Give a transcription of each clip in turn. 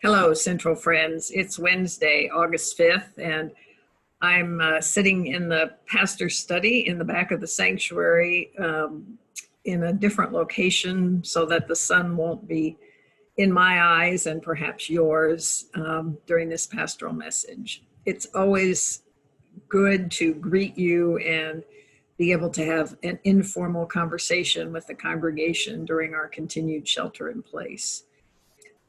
Hello, Central Friends. It's Wednesday, August 5th, and I'm sitting in the pastor's study in the back of the sanctuary in a different location so that the sun won't be in my eyes and perhaps yours during this pastoral message. It's always good to greet you and be able to have an informal conversation with the congregation during our continued shelter in place.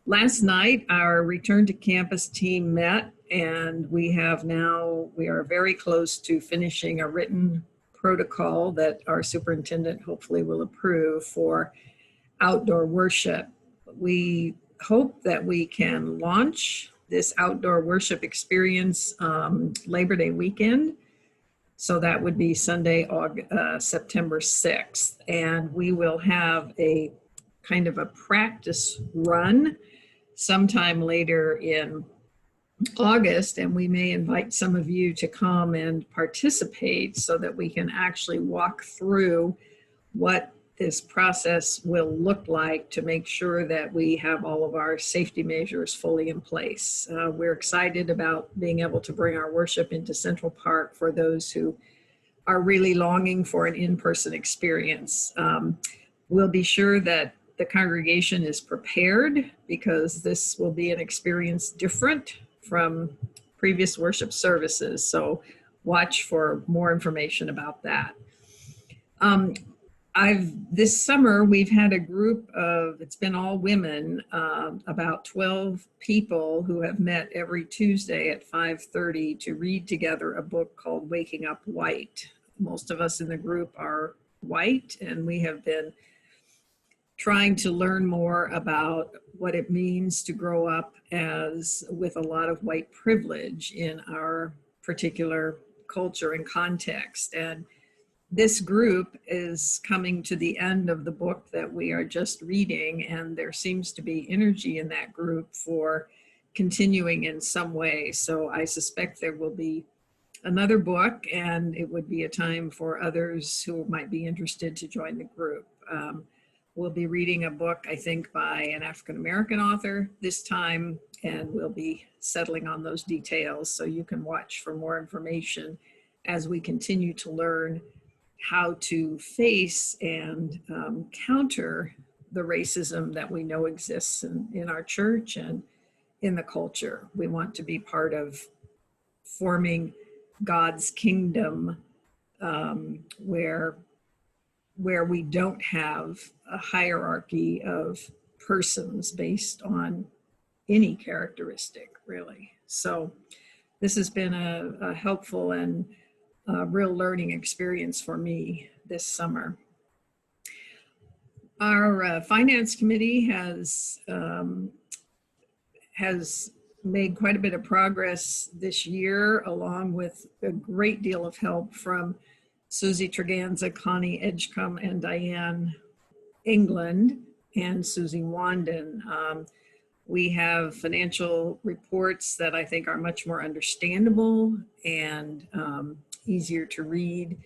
Last night, our return to campus team met, and we are very close to finishing a written protocol that our superintendent hopefully will approve for outdoor worship. We hope that we can launch this outdoor worship experience Labor Day weekend. So that would be Sunday, September 6th. And we will have a kind of a practice run sometime later in August, and we may invite some of you to come and participate so that we can actually walk through what this process will look like to make sure that we have all of our safety measures fully in place. We're excited about being able to bring our worship into Central Park for those who are really longing for an in-person experience. We'll be sure that the congregation is prepared because this will be an experience different from previous worship services. So watch for more information about that. This summer, we've had a group of, it's been all women, about 12 people who have met every Tuesday at 5:30 to read together a book called Waking Up White. Most of us in the group are white, and we have been trying to learn more about what it means to grow up with a lot of white privilege in our particular culture and context. And this group is coming to the end of the book that we are just reading, and there seems to be energy in that group for continuing in some way. So I suspect there will be another book, and it would be a time for others who might be interested to join the group. We'll be reading a book, I think, by an African-American author this time, and we'll be settling on those details. So you can watch for more information as we continue to learn how to face and counter the racism that we know exists in our church and in the culture. We want to be part of forming God's kingdom where we don't have a hierarchy of persons based on any characteristic, really. So this has been a helpful and real learning experience for me this summer. Our finance committee has made quite a bit of progress this year, along with a great deal of help from Susie Treganza, Connie Edgecombe, and Diane England, and Susie Wanden. We have financial reports that I think are much more understandable and easier to read.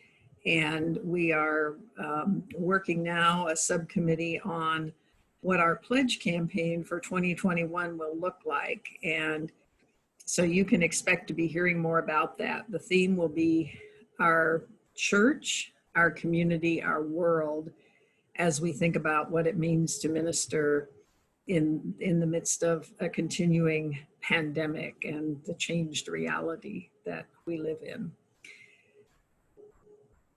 And we are working now a subcommittee on what our pledge campaign for 2021 will look like. And so you can expect to be hearing more about that. The theme will be our church, our community, our world, as we think about what it means to minister in the midst of a continuing pandemic and the changed reality that we live in.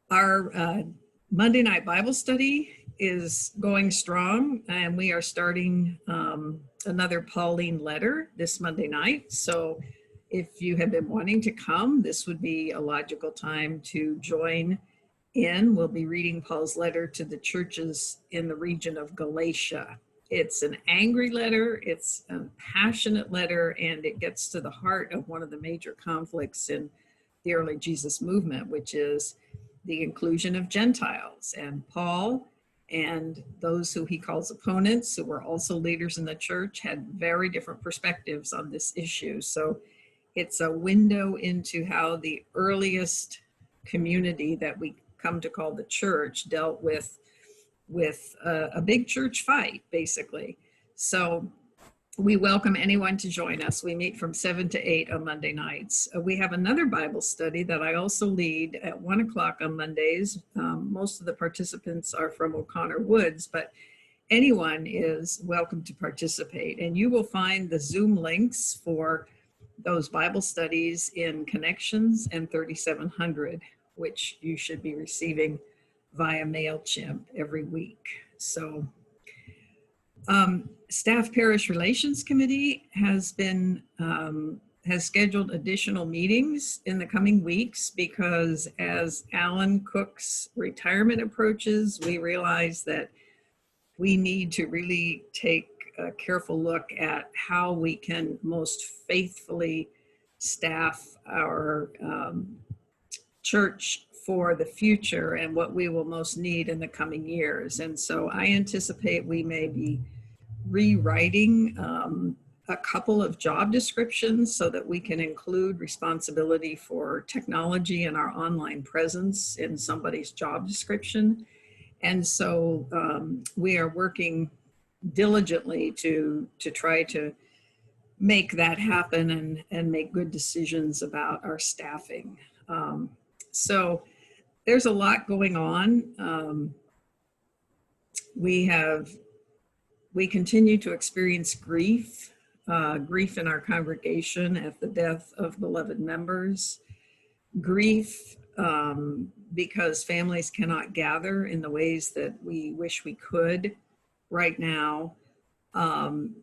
Our Monday night Bible study is going strong, and we are starting another Pauline letter this Monday night. So if you have been wanting to come, this would be a logical time to join in. We'll be reading Paul's letter to the churches in the region of Galatia. It's an angry letter, it's a passionate letter, and it gets to the heart of one of the major conflicts in the early Jesus movement, which is the inclusion of Gentiles. And Paul and those who he calls opponents, who were also leaders in the church, had very different perspectives on this issue. So it's a window into how the earliest community that we come to call the church dealt with a big church fight, basically. So we welcome anyone to join us. We meet from 7 to 8 on Monday nights. We have another Bible study that I also lead at 1 o'clock on Mondays. Most of the participants are from O'Connor Woods, but anyone is welcome to participate. And you will find the Zoom links for those Bible studies in Connections and 3700, which you should be receiving via MailChimp every week. So Staff Parish Relations Committee has scheduled additional meetings in the coming weeks because as Alan Cook's retirement approaches, we realize that we need to really take a careful look at how we can most faithfully staff our church for the future and what we will most need in the coming years. And so I anticipate we may be rewriting a couple of job descriptions so that we can include responsibility for technology and our online presence in somebody's job description. And so we are working diligently to try to make that happen and make good decisions about our staffing. So there's a lot going on. We continue to experience grief in our congregation at the death of beloved members, grief because families cannot gather in the ways that we wish we could right now. And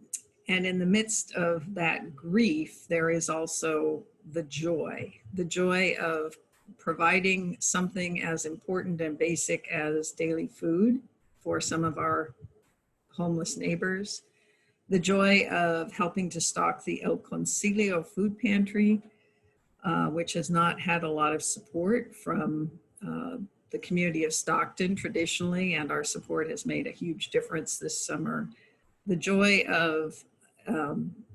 in the midst of that grief, there is also the joy of providing something as important and basic as daily food for some of our homeless neighbors, the joy of helping to stock the El Concilio food pantry, which has not had a lot of support from the community of Stockton traditionally, and our support has made a huge difference this summer. The joy of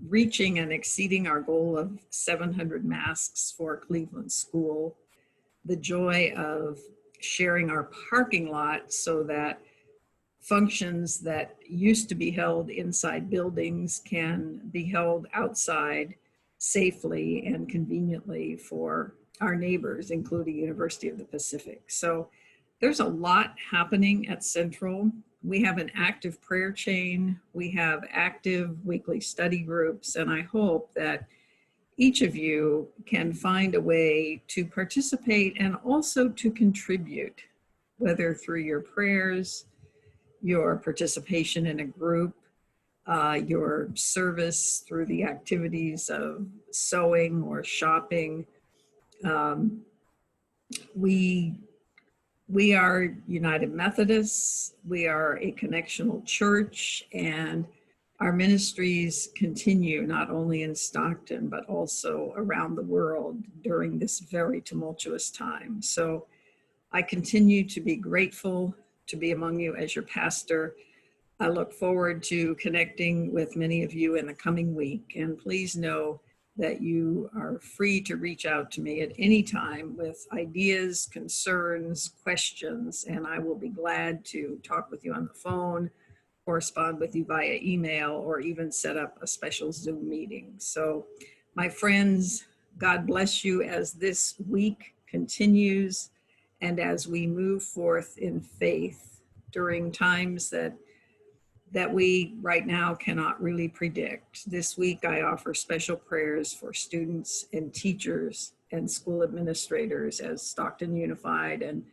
reaching and exceeding our goal of 700 masks for Cleveland School, the joy of sharing our parking lot so that functions that used to be held inside buildings can be held outside safely and conveniently for our neighbors, including University of the Pacific. So there's a lot happening at Central. We have an active prayer chain. We have active weekly study groups, and I hope that each of you can find a way to participate and also to contribute, whether through your prayers, your participation in a group, your service through the activities of sewing or shopping. We are United Methodists. We are a connectional church, and our ministries continue not only in Stockton, but also around the world during this very tumultuous time. So I continue to be grateful to be among you as your pastor. I look forward to connecting with many of you in the coming week. And please know that you are free to reach out to me at any time with ideas, concerns, questions, and I will be glad to talk with you on the phone, correspond with you via email, or even set up a special Zoom meeting. So my friends, God bless you as this week continues and as we move forth in faith during times that we right now cannot really predict. This week I offer special prayers for students and teachers and school administrators as Stockton Unified and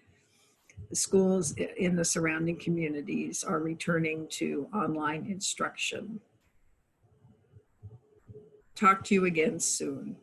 the schools in the surrounding communities are returning to online instruction. Talk to you again soon.